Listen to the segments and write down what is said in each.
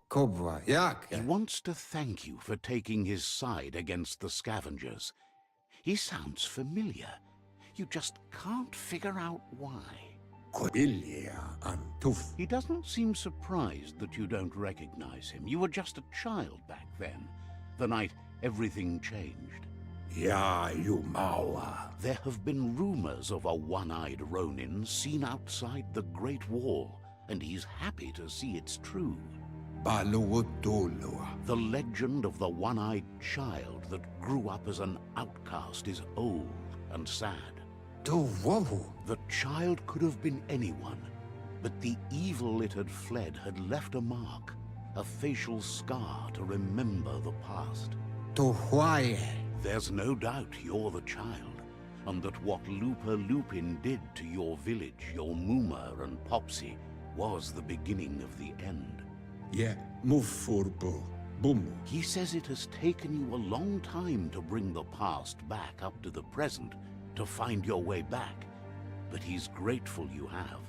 Kobwa, jak? He wants to thank you for taking his side against the scavengers. He sounds familiar. You just can't figure out why. Kobilia antuf. He doesn't seem surprised that you don't recognize him. You were just a child back then, the night everything changed. Ya Yumawa. There have been rumors of a one-eyed Ronin seen outside the Great Wall, and he's happy to see it's true. Baluotolua. The legend of the one-eyed child that grew up as an outcast is old and sad. Tuwawu. The child could have been anyone, but the evil it had fled had left a mark, a facial scar to remember the past. Tuhuaye. There's no doubt you're the child, and that what Lupa Lupin did to your village, your Muma and Popsy, was the beginning of the end. Ye mufurbo. Bumu. He says it has taken you a long time to bring the past back up to the present, to find your way back, but he's grateful you have.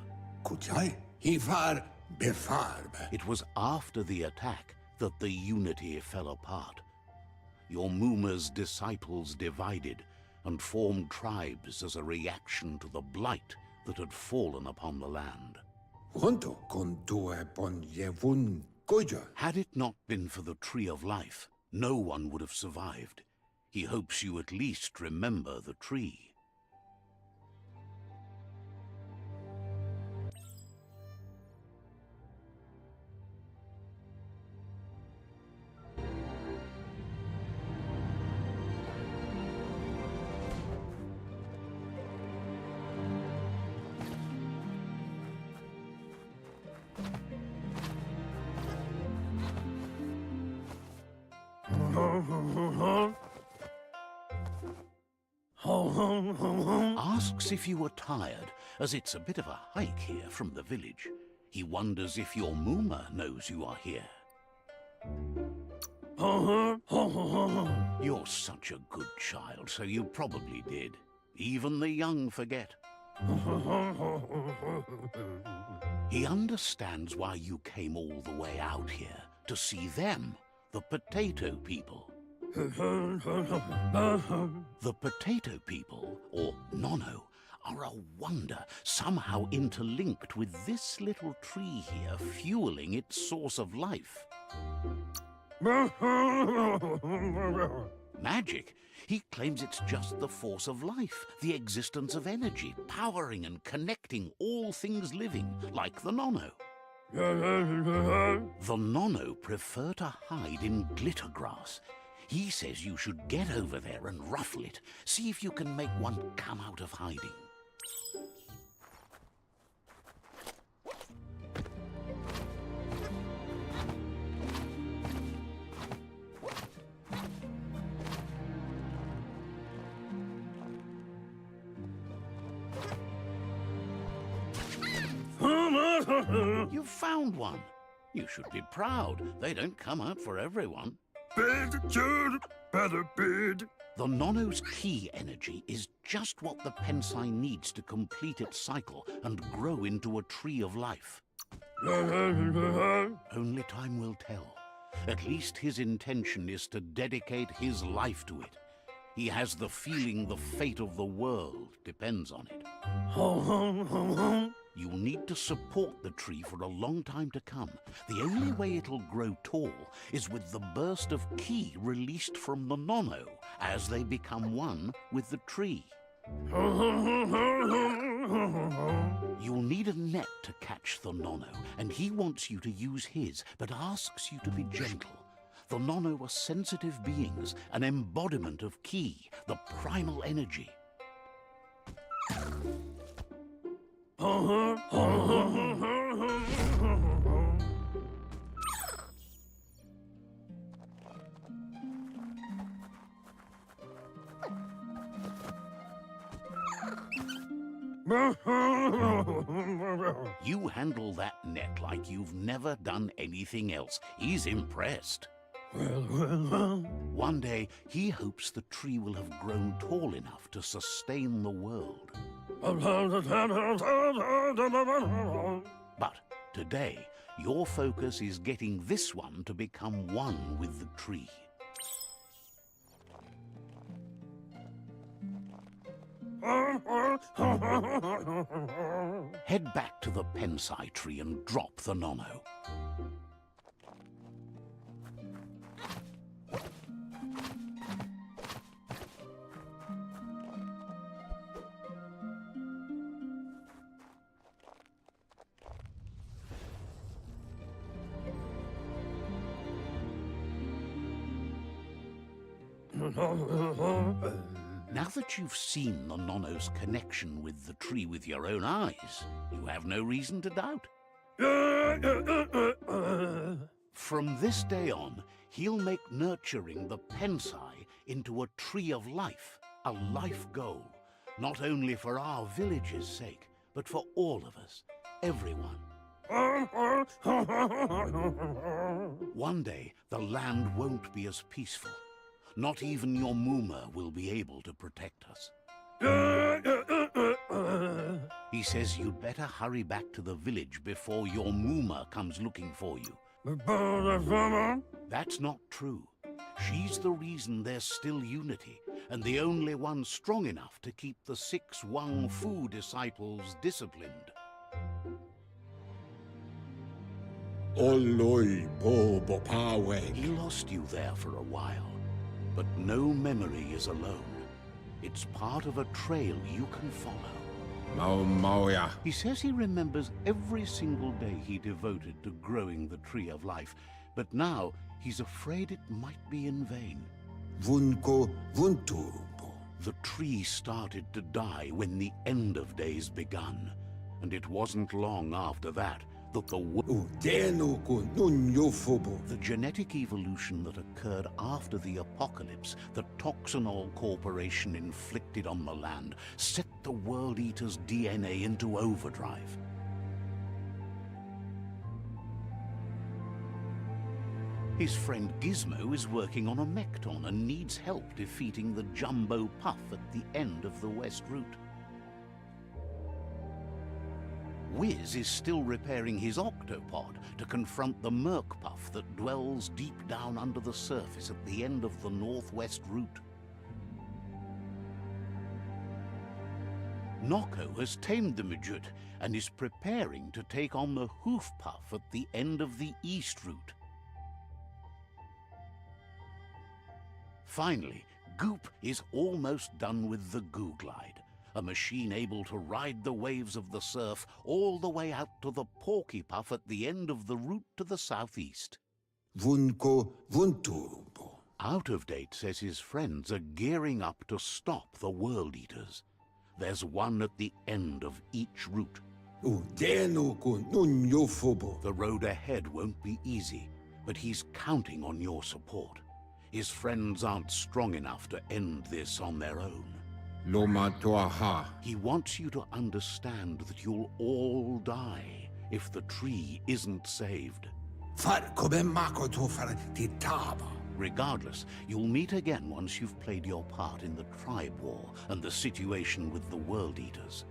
Kujai. Hivar befarb. It was after the attack that the unity fell apart. Your Muma's disciples divided and formed tribes as a reaction to the blight that had fallen upon the land. Honto kontue pon yevun koja. Had it not been for the Tree of Life, no one would have survived. He hopes you at least remember the tree. Asks if you are tired, as it's a bit of a hike here from the village. He wonders if your Muma knows you are here. You're such a good child, so you probably did. Even the young forget. He understands why you came all the way out here, to see them, the potato people. The potato people, or Nono, are a wonder, somehow interlinked with this little tree here, fueling its source of life. Magic? He claims it's just the force of life, the existence of energy, powering and connecting all things living, like the Nono. The Nono prefer to hide in glitter grass. He says you should get over there and ruffle it. See if you can make one come out of hiding. You found one. You should be proud. They don't come out for everyone. Better bid. The Nono's key energy is just what the Pensai needs to complete its cycle and grow into a tree of life. Only time will tell. At least his intention is to dedicate his life to it. He has the feeling the fate of the world depends on it. You'll need to support the tree for a long time to come. The only way it'll grow tall is with the burst of ki released from the Nono as they become one with the tree. You'll need a net to catch the Nono, and he wants you to use his, but asks you to be gentle. The Nono are sensitive beings, an embodiment of ki, the primal energy. You handle that net like you've never done anything else. He's impressed. One day, he hopes the tree will have grown tall enough to sustain the world. But today, Your focus is getting this one to become one with the tree. Head back to the pensai tree and drop the nono. Now that you've seen the nono's connection with the tree with your own eyes, you have no reason to doubt. From this day on, he'll make nurturing the pensai into a tree of life, a life goal, not only for our village's sake, but for all of us, everyone. One day, the land won't be as peaceful. Not even your Muma will be able to protect us. He says you'd better hurry back to the village before your Muma comes looking for you. That's not true. She's the reason there's still unity, and the only one strong enough to keep the 6 Wang Fu disciples disciplined. Oloi bobo pawe. He lost you there for a while. But no memory is alone. It's part of a trail you can follow. Mauya. He says he remembers every single day he devoted to growing the tree of life, but now he's afraid it might be in vain. Vunko vunturbo. The tree started to die when the end of days begun, and it wasn't long after that that the genetic evolution that occurred after the apocalypse that Toxanol Corporation inflicted on the land set the World Eater's DNA into overdrive. His friend Gizmo is working on a Mekton and needs help defeating the Jumbo Puff at the end of the West Route. Wiz is still repairing his octopod to confront the Merc Puff that dwells deep down under the surface at the end of the Northwest Route. Noko has tamed the Midget and is preparing to take on the Hoof Puff at the end of the East Route. Finally, Goop is almost done with the Goo Glide, a machine able to ride the waves of the surf all the way out to the Porky Puff at the end of the route to the southeast. Vunko vunturbo. Out of Date says his friends are gearing up to stop the World Eaters. There's one at the end of each route. The road ahead won't be easy, but he's counting on your support. His friends aren't strong enough to end this on their own. He wants you to understand that you'll all die if the tree isn't saved. Regardless, you'll meet again once you've played your part in the tribe war and the situation with the World Eaters.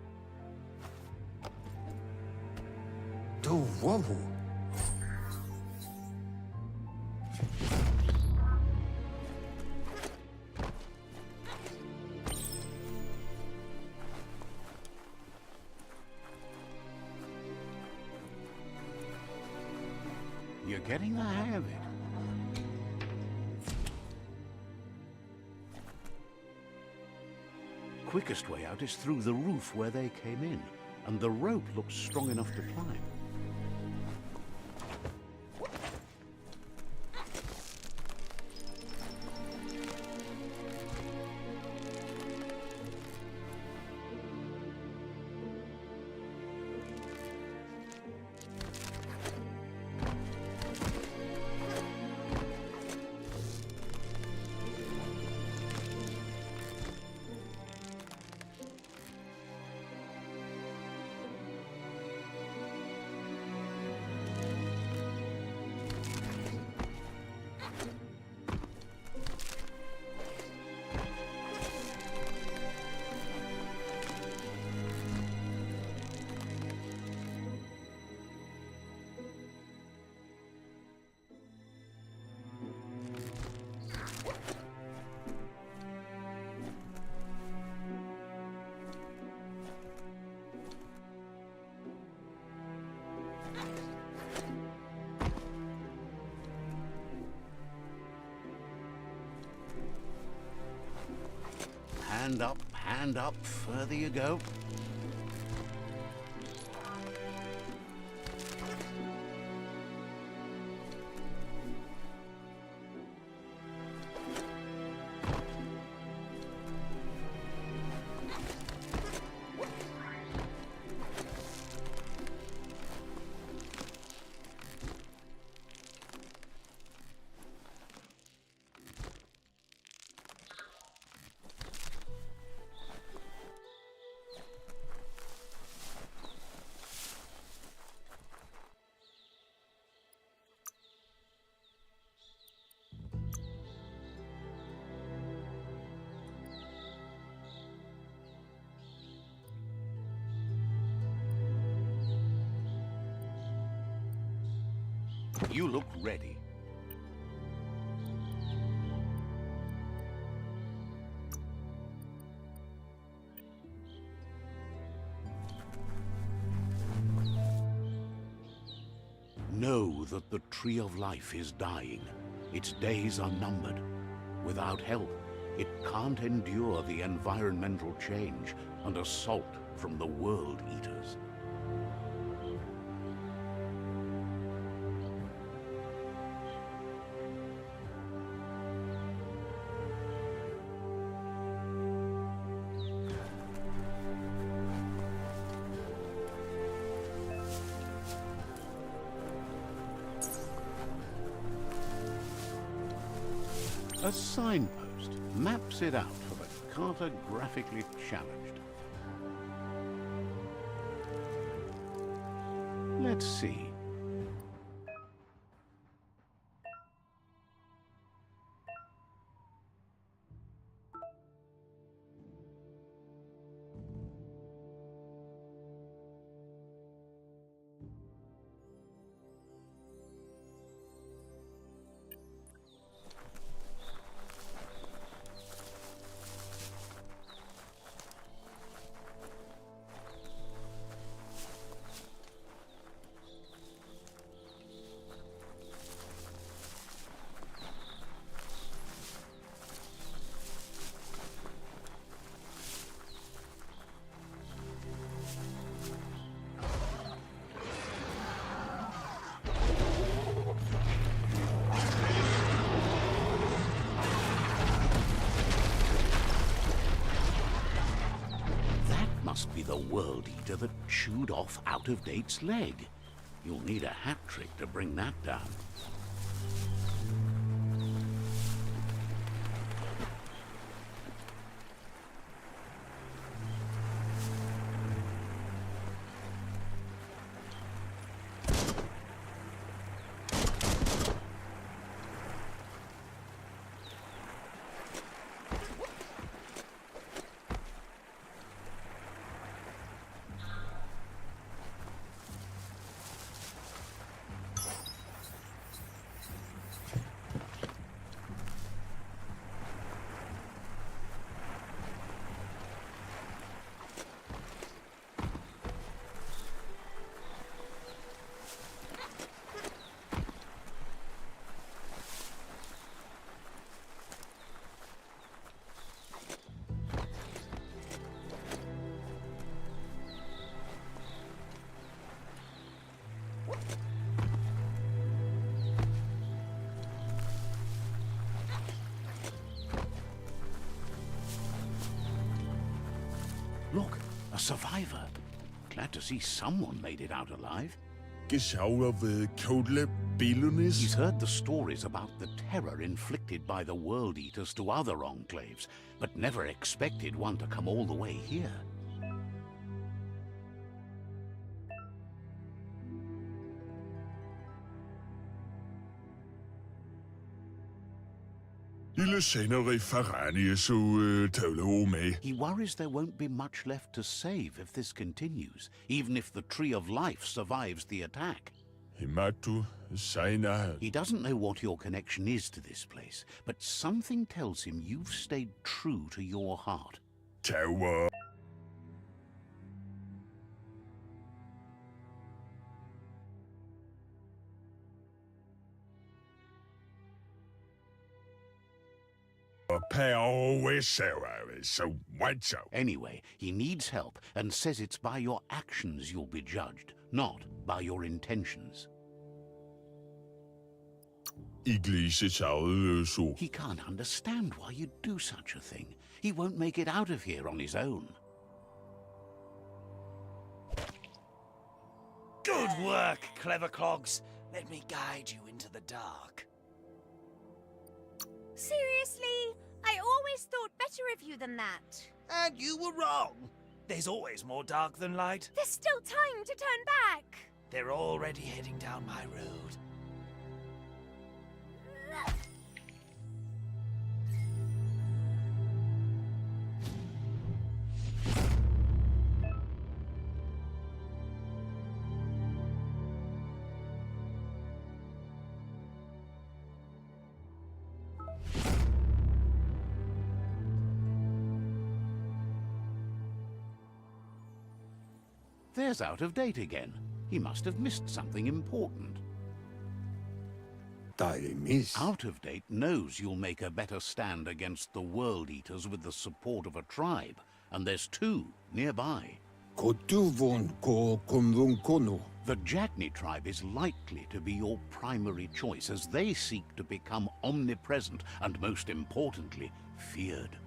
You're getting the hang of it. Quickest way out is through the roof where they came in, and the rope looks strong enough to climb. Hand up, further you go. You look ready. Know that the Tree of Life is dying. Its days are numbered. Without help, it can't endure the environmental change and assault from the World Eaters. A signpost maps it out for the cartographically challenged. Let's see. Must be the World Eater that chewed off Out-of-Date's leg. You'll need a hat trick to bring that down. Look, a survivor. Glad to see someone made it out alive. Geschaut kodle billunis. He's heard the stories about the terror inflicted by the World Eaters to other enclaves, but never expected one to come all the way here. He worries there won't be much left to save if this continues, even if the Tree of Life survives the attack. He doesn't know what your connection is to this place, but something tells him you've stayed true to your heart. Your pay always sour, so white so. Anyway, he needs help and says it's by your actions you'll be judged, not by your intentions. Iglesia He can't understand why you'd do such a thing. He won't make it out of here on his own. Good work, clever clogs. Let me guide you into the dark. Seriously? I always thought better of you than that. And you were wrong. There's always more dark than light. There's still time to turn back. They're already heading down my road. There's Out of Date again. He must have missed something important. Out of Date knows you'll make a better stand against the World Eaters with the support of a tribe, and there's two nearby. The Jagni tribe is likely to be your primary choice as they seek to become omnipresent and, most importantly, feared.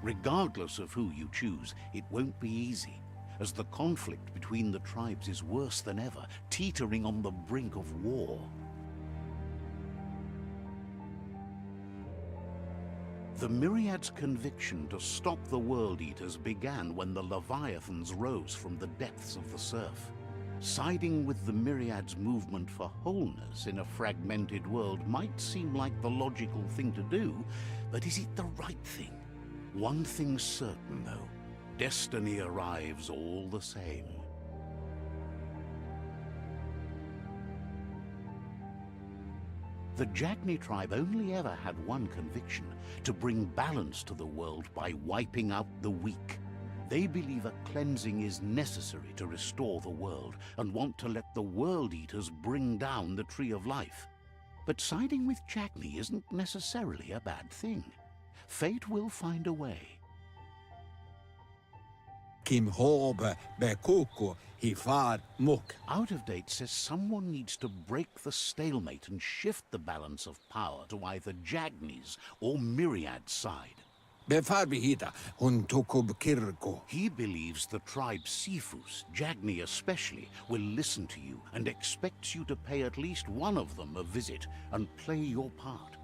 Regardless of who you choose, it won't be easy, as the conflict between the tribes is worse than ever, teetering on the brink of war. The Myriad's conviction to stop the World Eaters began when the Leviathans rose from the depths of the surf. Siding with the Myriad's movement for wholeness in a fragmented world might seem like the logical thing to do, but is it the right thing? One thing's certain, though. Destiny arrives all the same. The Jagni tribe only ever had one conviction: to bring balance to the world by wiping out the weak. They believe a cleansing is necessary to restore the world and want to let the World Eaters bring down the Tree of Life. But siding with Jagni isn't necessarily a bad thing. Fate will find a way. Out of Date says someone needs to break the stalemate and shift the balance of power to either Jagni's or Myriad's side. He believes the tribe Sifus, Jagni especially, will listen to you and expects you to pay at least one of them a visit and play your part.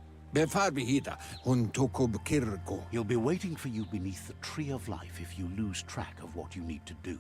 He'll be waiting for you beneath the Tree of Life if you lose track of what you need to do.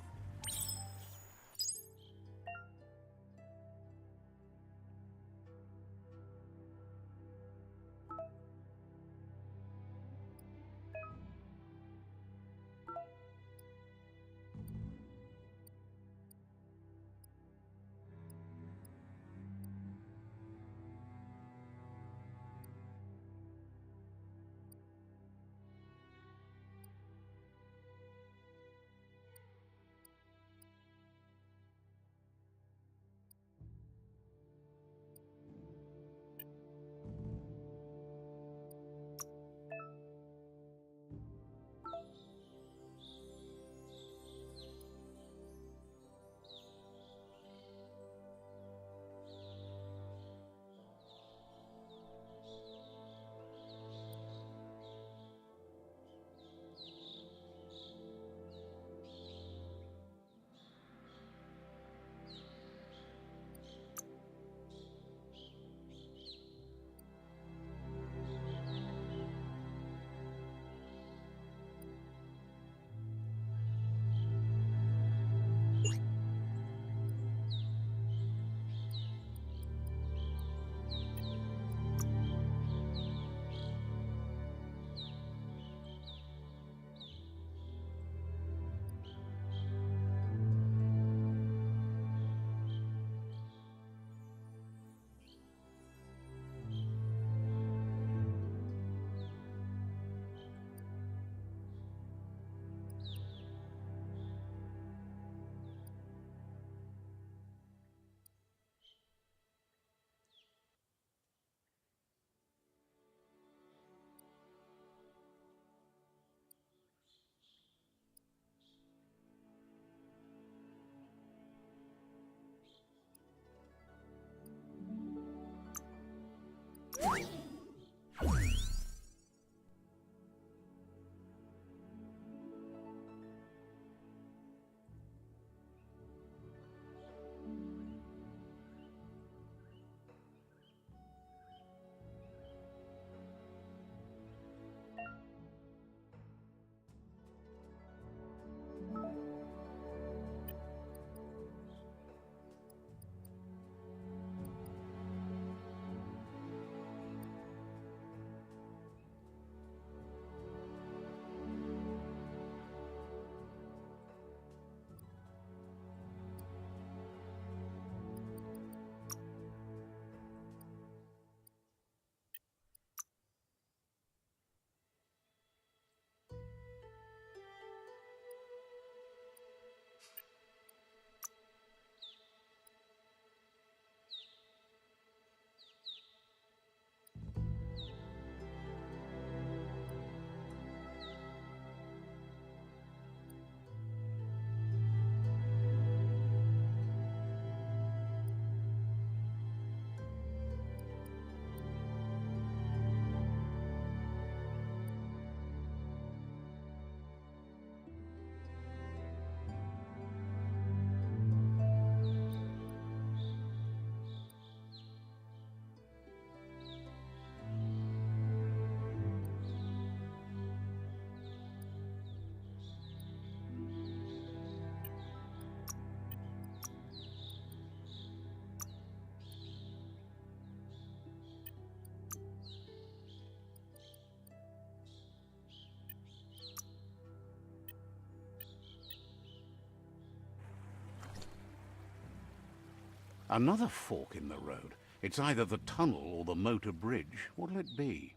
Another fork in the road. It's either the tunnel or the motor bridge. What'll it be?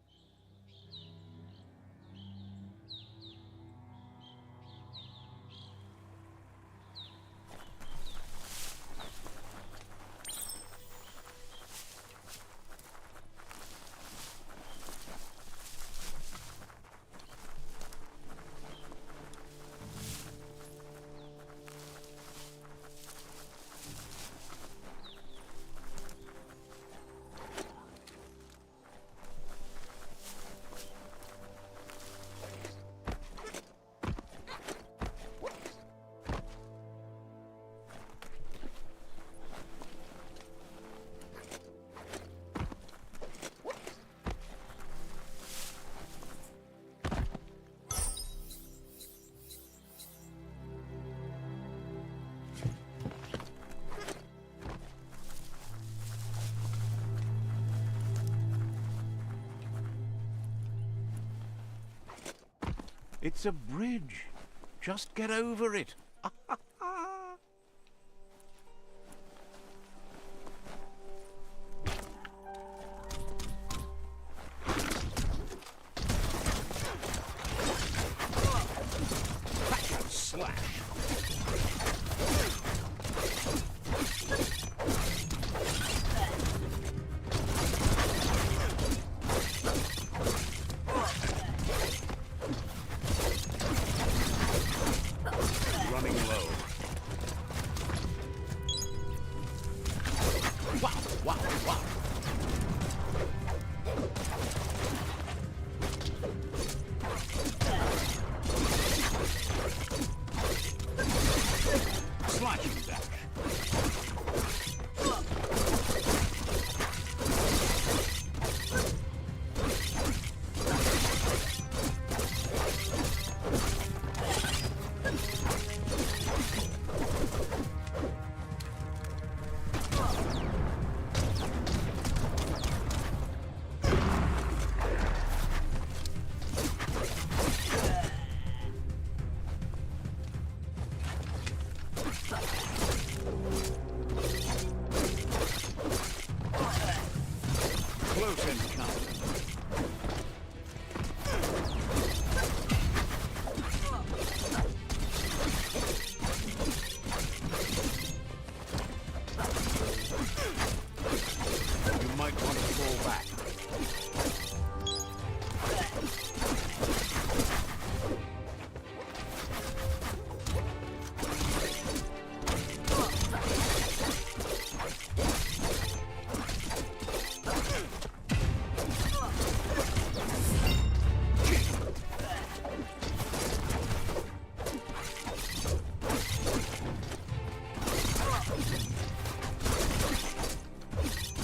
It's a bridge. Just get over it. Slash. Running low. Wow, wow, wow. Slashing dash.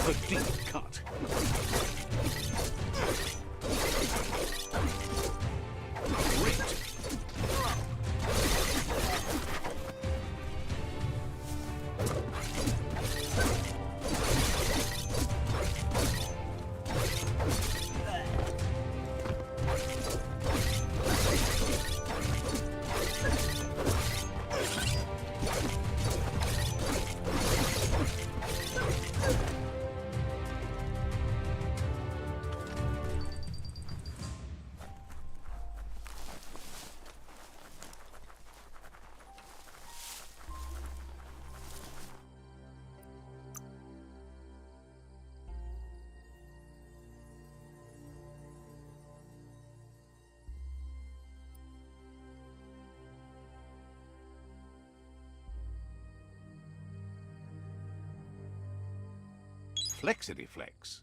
The deep cut. Grit. Flexity flex.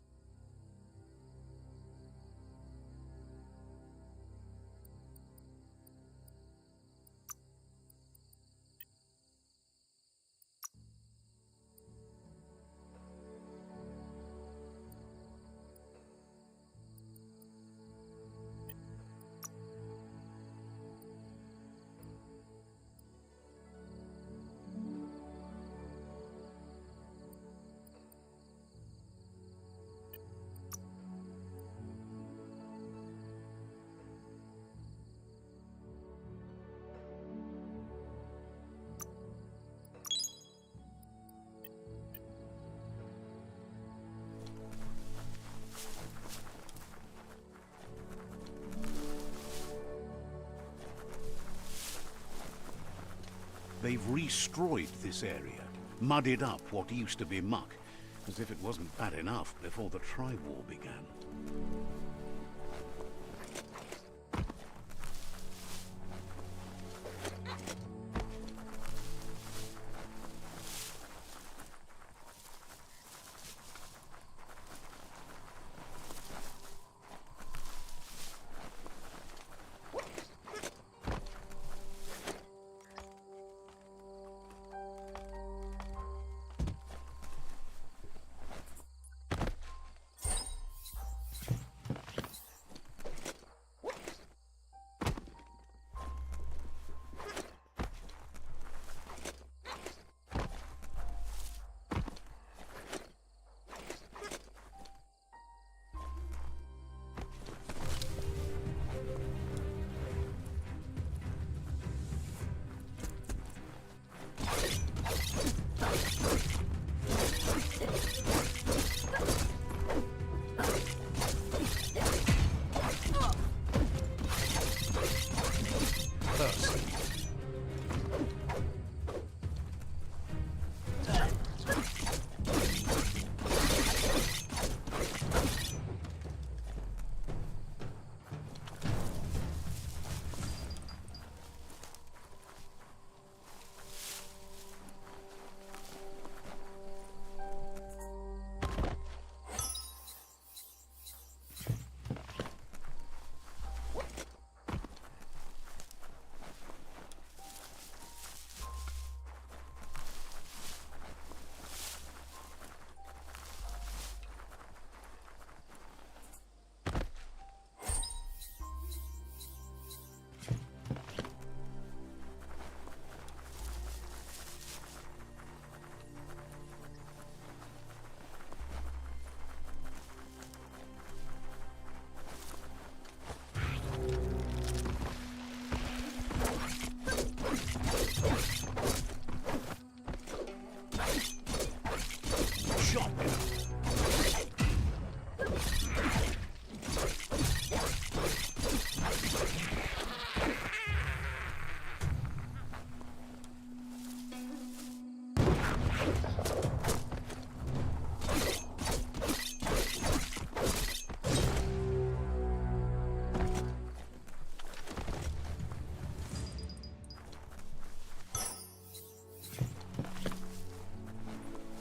They've restroyed this area, muddied up what used to be muck, as if it wasn't bad enough before the Tribe War began.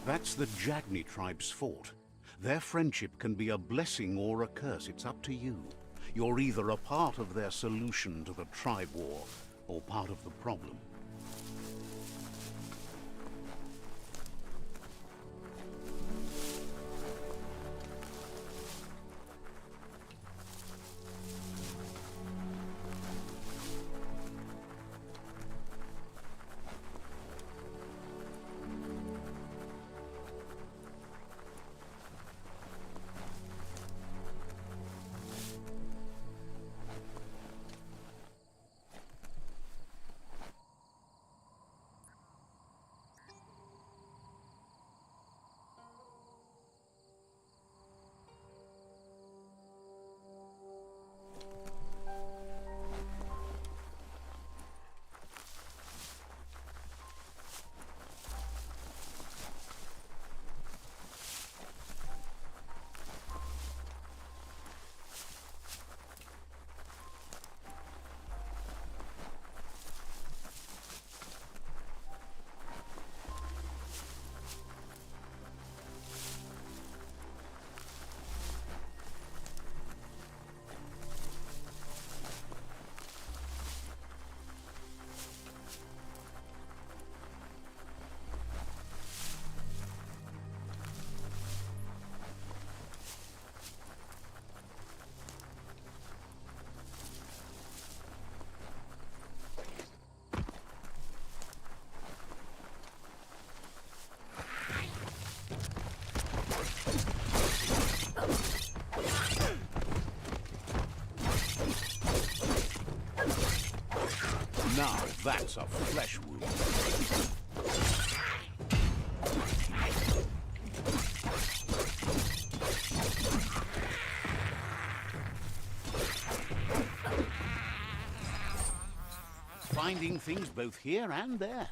That's the Jagni tribe's fort. Their friendship can be a blessing or a curse. It's up to you. You're either a part of their solution to the tribe war, or part of the problem. That's a flesh wound. Finding things both here and there.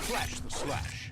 Slash the slash.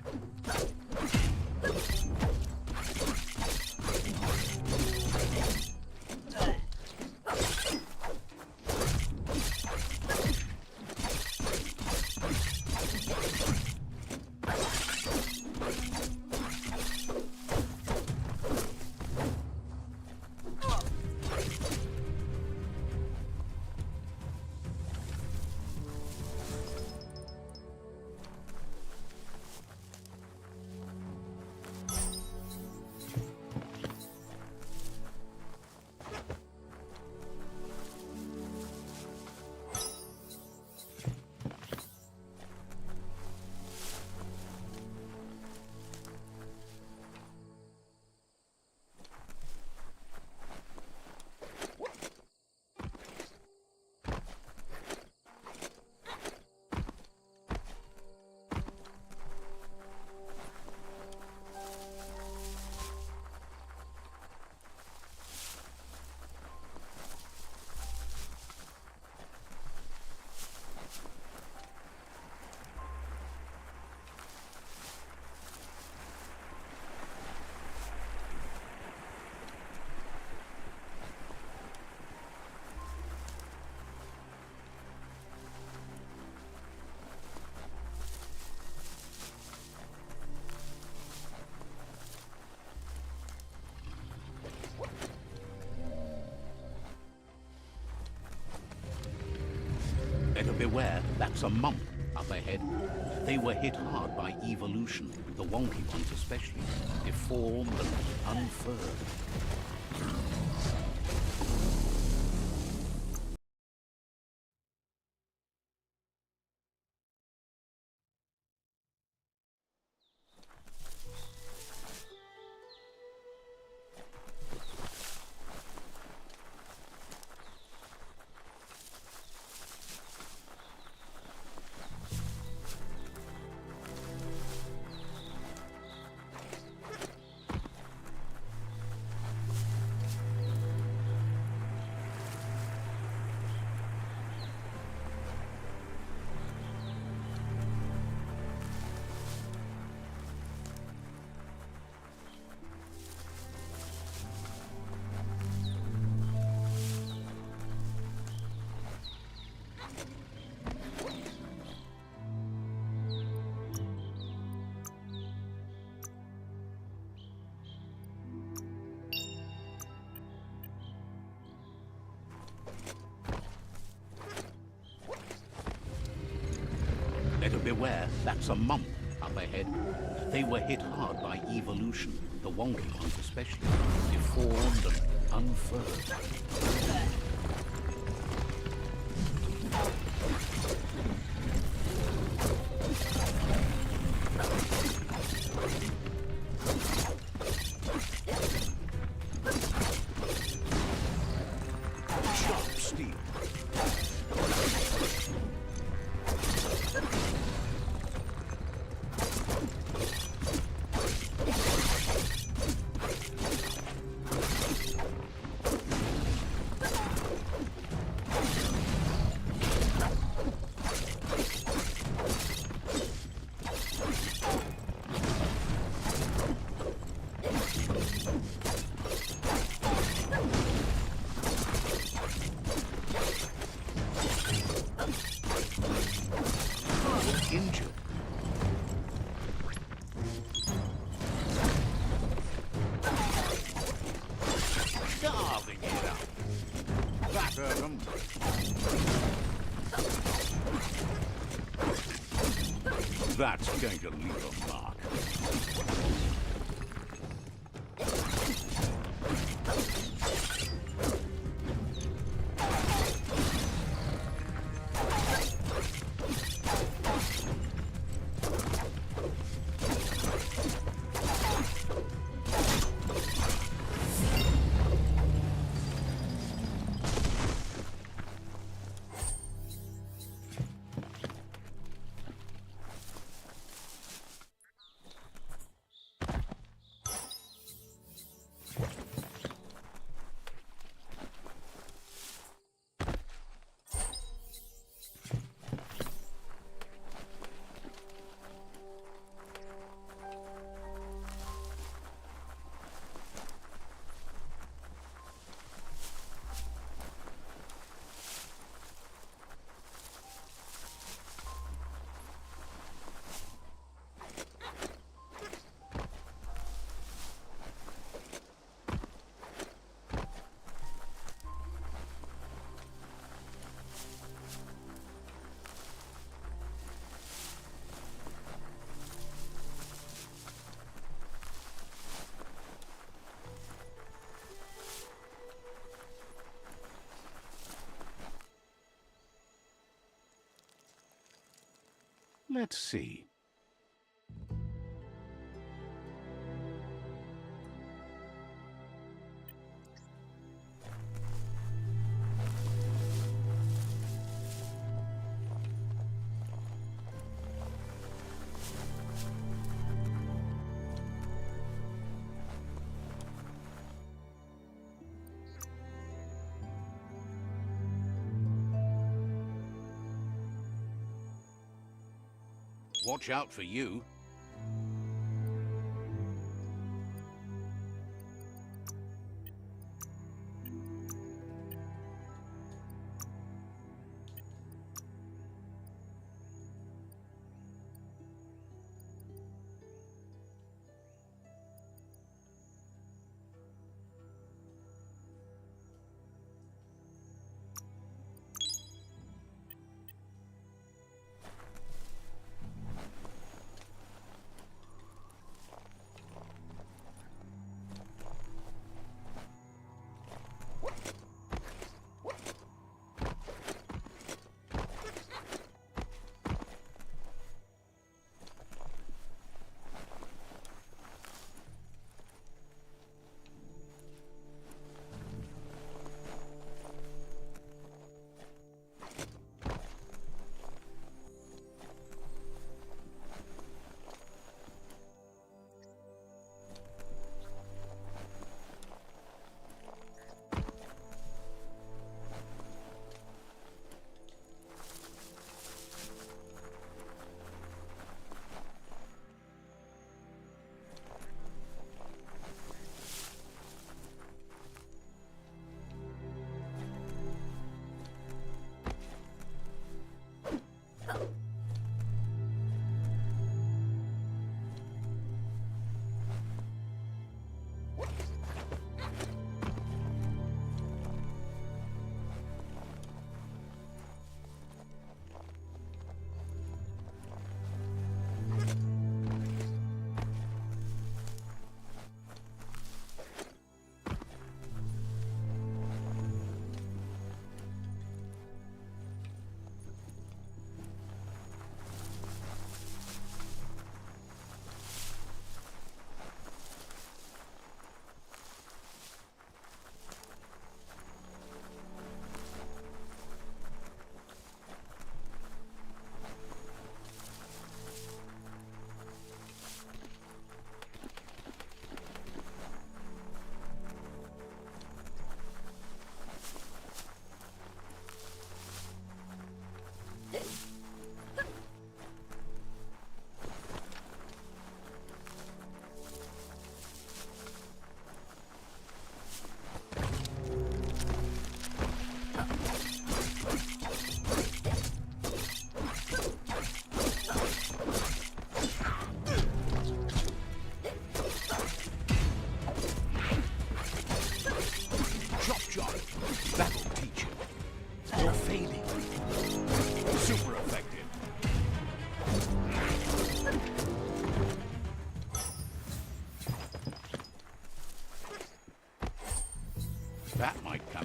Better beware, that's a monk up ahead. They were hit hard by evolution, the wonky ones especially, deformed and unfurled. Better beware, that's a monk up ahead. They were hit hard by evolution, the wonky ones especially, deformed and unfurled. That's going to leave a mark. Let's see. Watch out for you.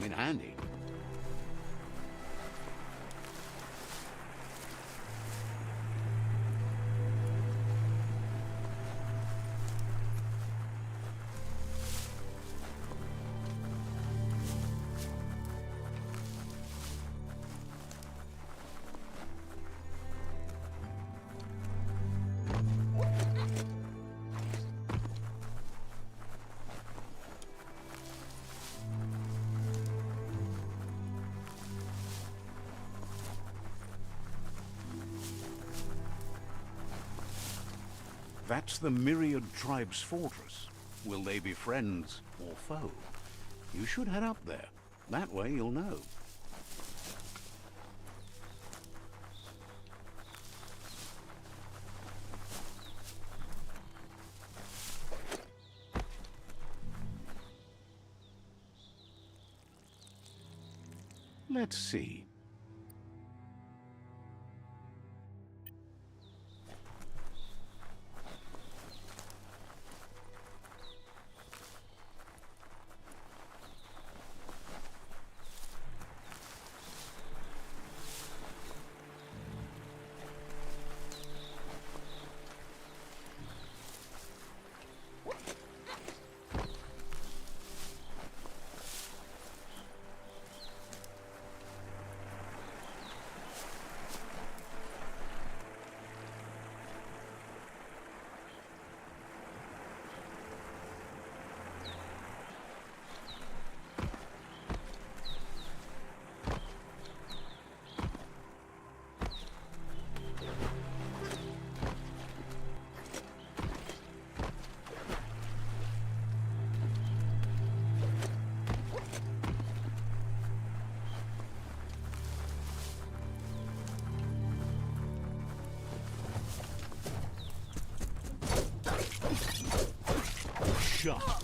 come in handy. That's the Myriad Tribe's fortress. Will they be friends or foe? You should head up there. That way you'll know. Let's see. Shot.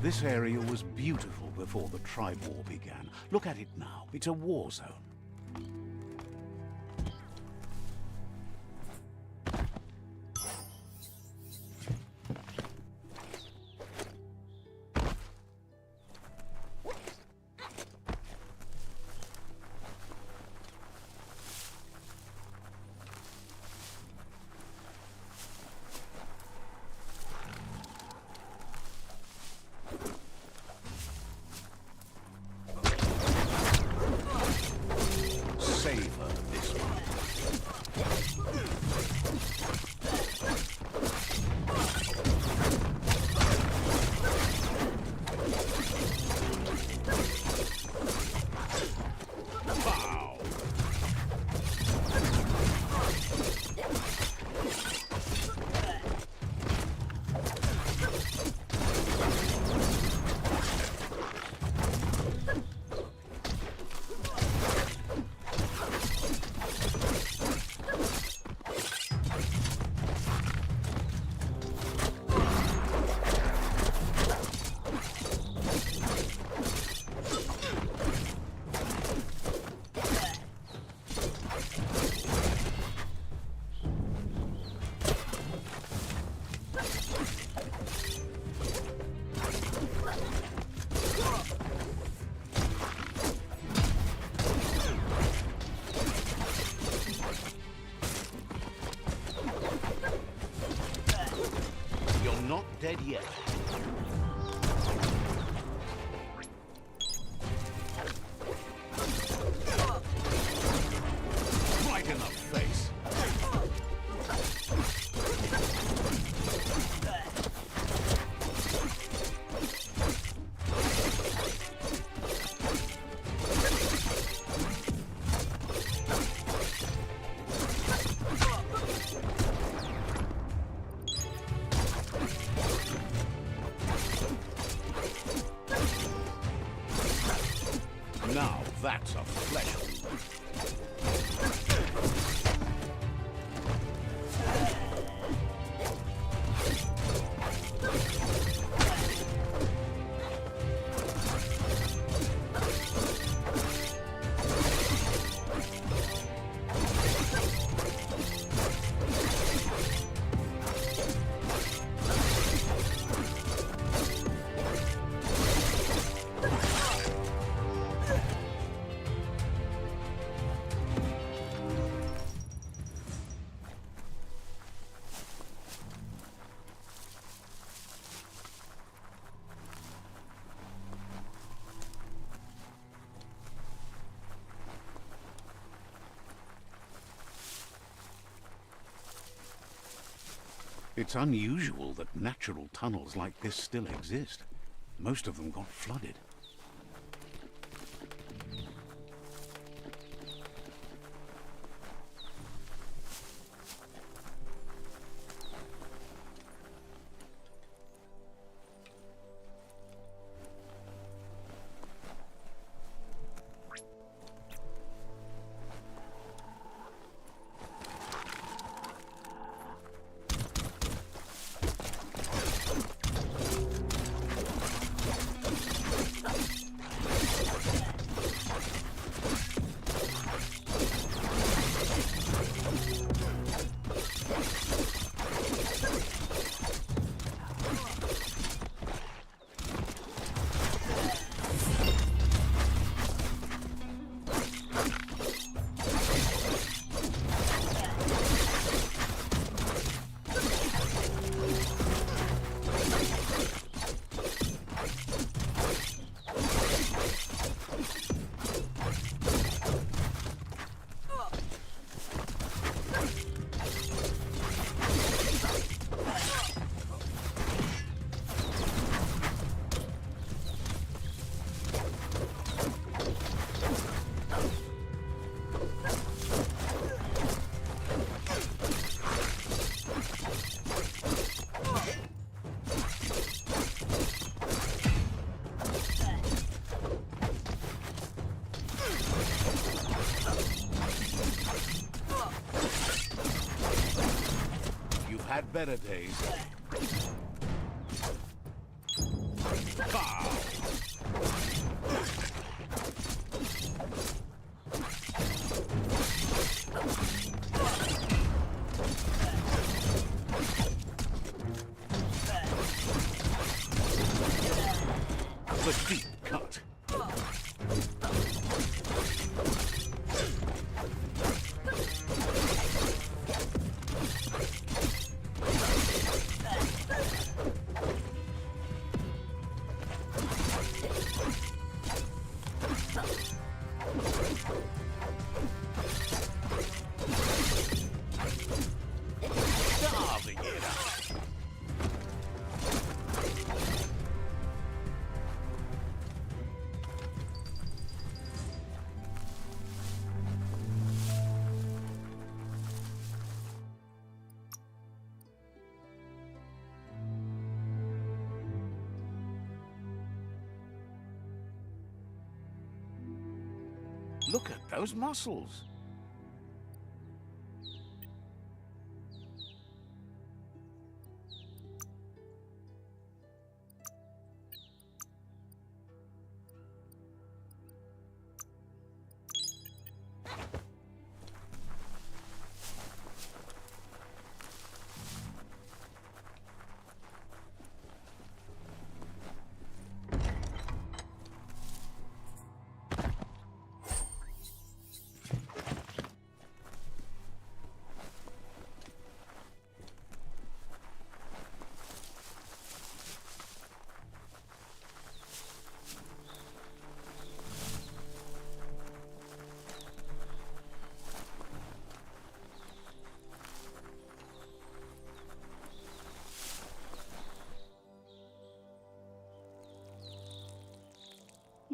This area was beautiful before the tribe war began. Look at it now. It's a war zone. Savor this one. dead yet. Right in the face. Now that's a flesh wound. It's unusual that natural tunnels like this still exist. Most of them got flooded. Had better days. Bow. The deep cut. Look at those muscles.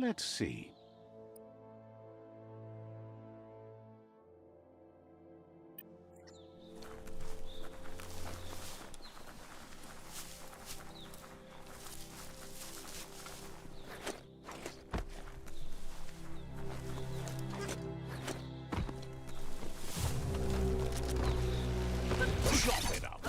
Let's see. Chop it up.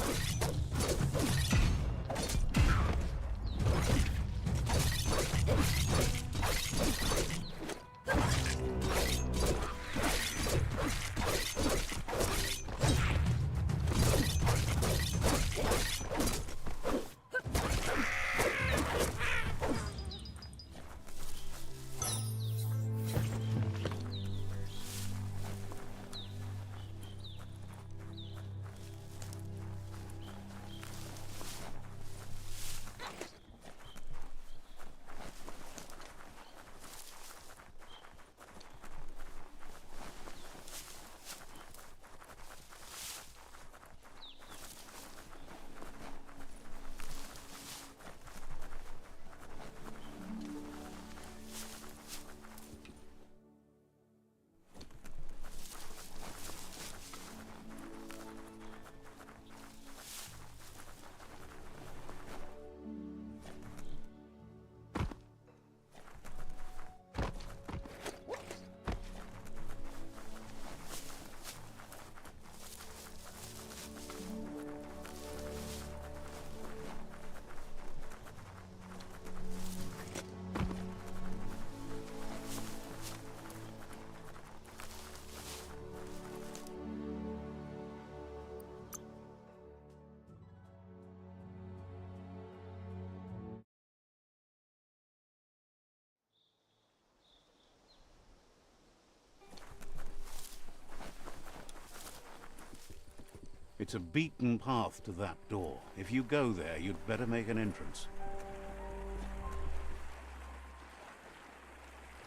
It's a beaten path to that door. If you go there, you'd better make an entrance.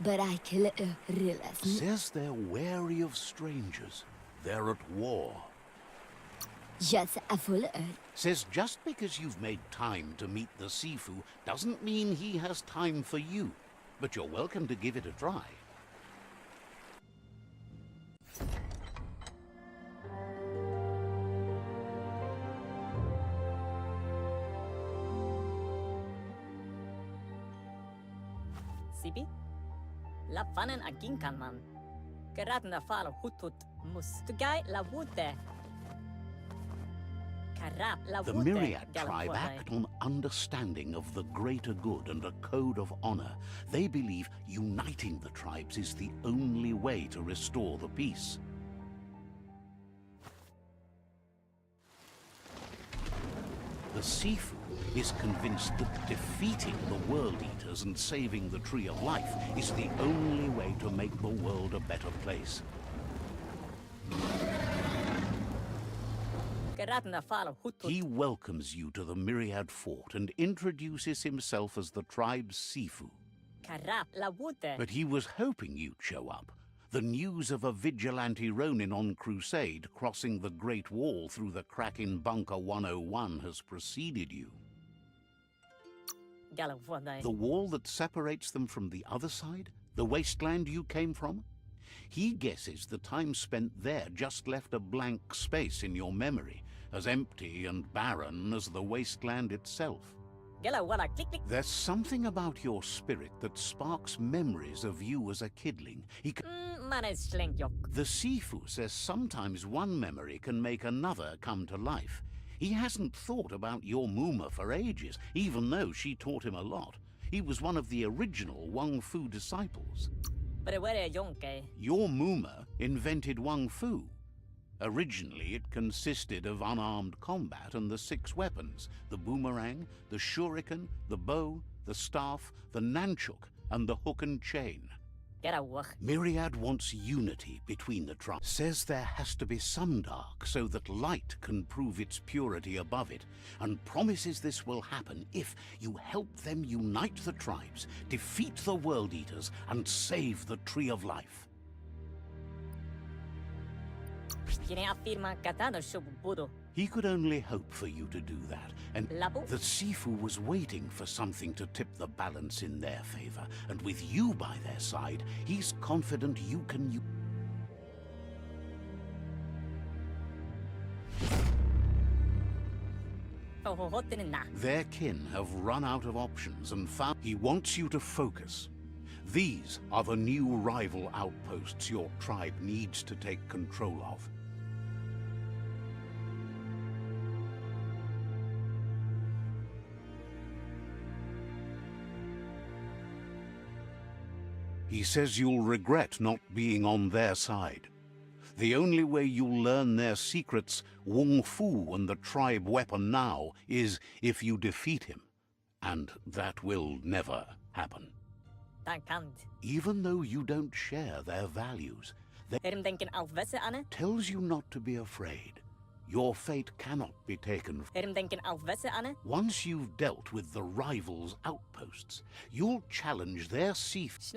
But I can realize. Says they're wary of strangers. They're at war. Just a full. Says just because you've made time to meet the Sifu doesn't mean he has time for you. But you're welcome to give it a try. Sibi? La fanen agin kan man. Geradna fal hutut mus. Tugai la wute. Karap la The wute. Myriad tribe act on understanding of the greater good and a code of honor. They believe uniting the tribes is the only way to restore the peace. The Sifu is convinced that defeating the World Eaters and saving the Tree of Life is the only way to make the world a better place. Geradna fal hutut. He welcomes you to the Myriad Fort and introduces himself as the tribe's Sifu. Karap la wute. But he was hoping you'd show up. The news of a vigilante Ronin on crusade crossing the Great Wall through the crack in Bunker 101 has preceded you. The wall that separates them from the other side? The wasteland you came from? He guesses the time spent there just left a blank space in your memory, as empty and barren as the wasteland itself. There's something about your spirit that sparks memories of you as a kidling. The Sifu says sometimes one memory can make another come to life. He hasn't thought about your Muma for ages, even though she taught him a lot. He was one of the original Wang Fu disciples. Your Muma invented Wang Fu. Originally, it consisted of unarmed combat and the 6 weapons: the boomerang, the shuriken, the bow, the staff, the nunchuk, and the hook and chain. Myriad wants unity between the tribes. Says there has to be some dark so that light can prove its purity above it, and promises this will happen if you help them unite the tribes, defeat the World Eaters, and save the Tree of Life. Kine afirma katano shobubudo. He could only hope for you to do that, and Labo? the Sifu was waiting for something to tip the balance in their favor, and with you by their side, he's confident you can Their kin have run out of options and found he wants you to focus. These are the new rival outposts your tribe needs to take control of. He says you'll regret not being on their side. The only way you'll learn their secrets, Wung Fu and the tribe weapon now, is if you defeat him. And that will never happen. Even though you don't share their values, tells you not to be afraid. Your fate cannot be taken. Once you've dealt with the rivals' outposts, you'll challenge their Sifu.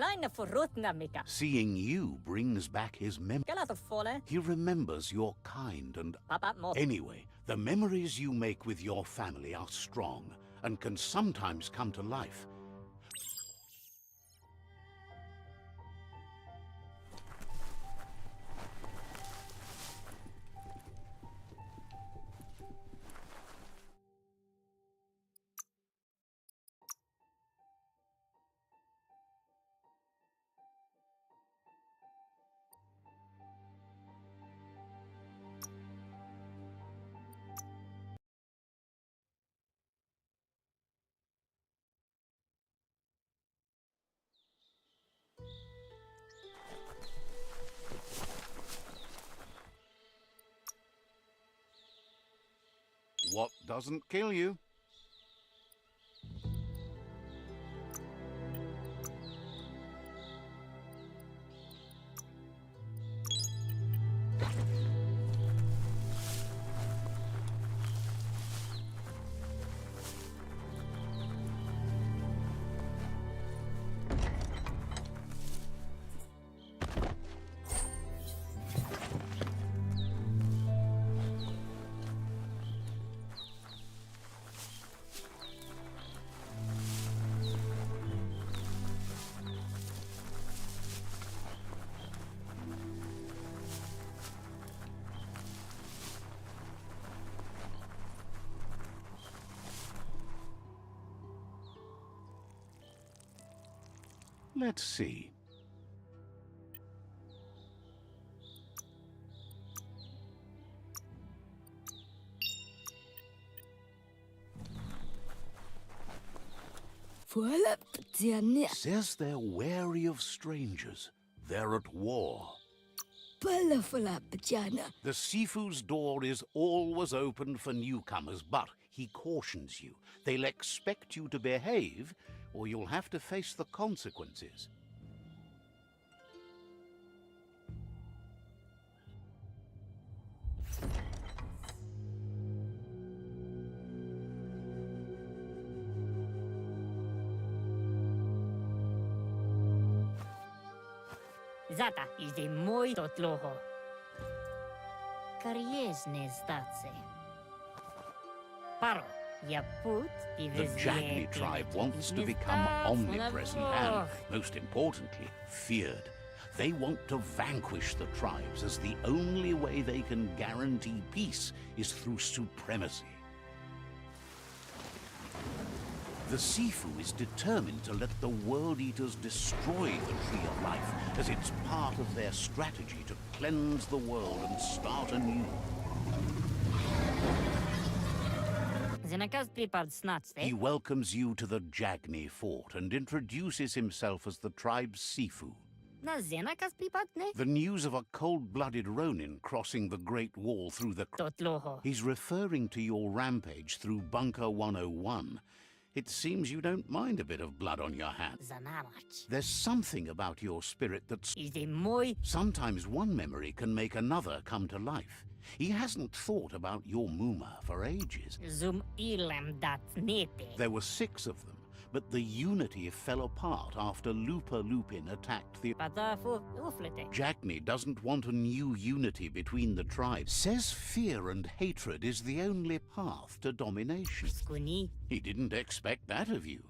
Seeing you brings back his memory. He remembers your kind and... Anyway, the memories you make with your family are strong and can sometimes come to life. What doesn't kill you? Let's see. Says they're wary of strangers. They're at war. The Sifu's door is always open for newcomers, but he cautions you. They'll expect you to behave, or you'll have to face the consequences. Zata is de moi totloho. Kariesne stace. Paro. The Jagni tribe wants to become omnipresent and, most importantly, feared. They want to vanquish the tribes, as the only way they can guarantee peace is through supremacy. The Sifu is determined to let the World Eaters destroy the Tree of Life, as it's part of their strategy to cleanse the world and start anew. He welcomes you to the Jagni fort and introduces himself as the tribe's Sifu. The news of a cold-blooded Ronin crossing the Great Wall through the... He's referring to your rampage through Bunker 101. It seems you don't mind a bit of blood on your hands. There's something about your spirit that's... Sometimes one memory can make another come to life. He hasn't thought about your Muma for ages. There were 6 of them, but the unity fell apart after Lupa Lupin attacked the... Padafu uflete. Jackney doesn't want a new unity between the tribes. Says fear and hatred is the only path to domination. Skuni. He didn't expect that of you.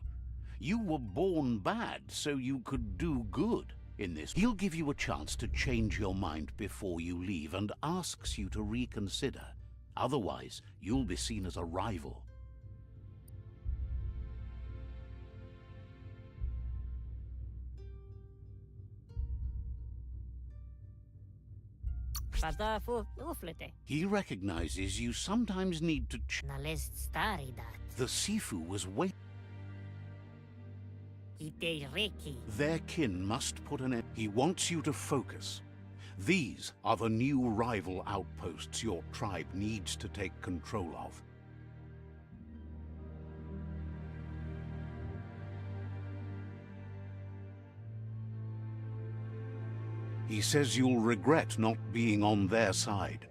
You were born bad so you could do good in this. He'll give you a chance to change your mind before you leave and asks you to reconsider. Otherwise, you'll be seen as a rival. Padafu uflete. He recognizes you sometimes need to Nalest staridat. The Sifu was waiting. Ite reki. Their kin must put an end. He wants you to focus. These are the new rival outposts your tribe needs to take control of. He says you'll regret not being on their side.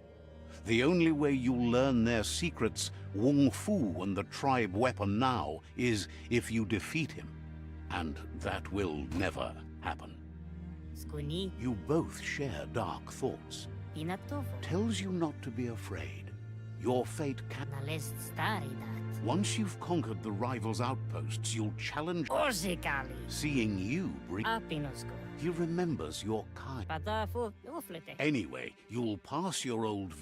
The only way you'll learn their secrets, Wung Fu and the tribe weapon now, is if you defeat him. And that will never happen. Skuni. You both share dark thoughts. Pinatovo. Tells you not to be afraid. Your fate can... Nalest staridat. Once you've conquered the rivals' outposts, you'll challenge... Orzikali. Seeing you bring... Apinosko. He remembers your kind. Padafu uflete. Anyway, you'll pass your old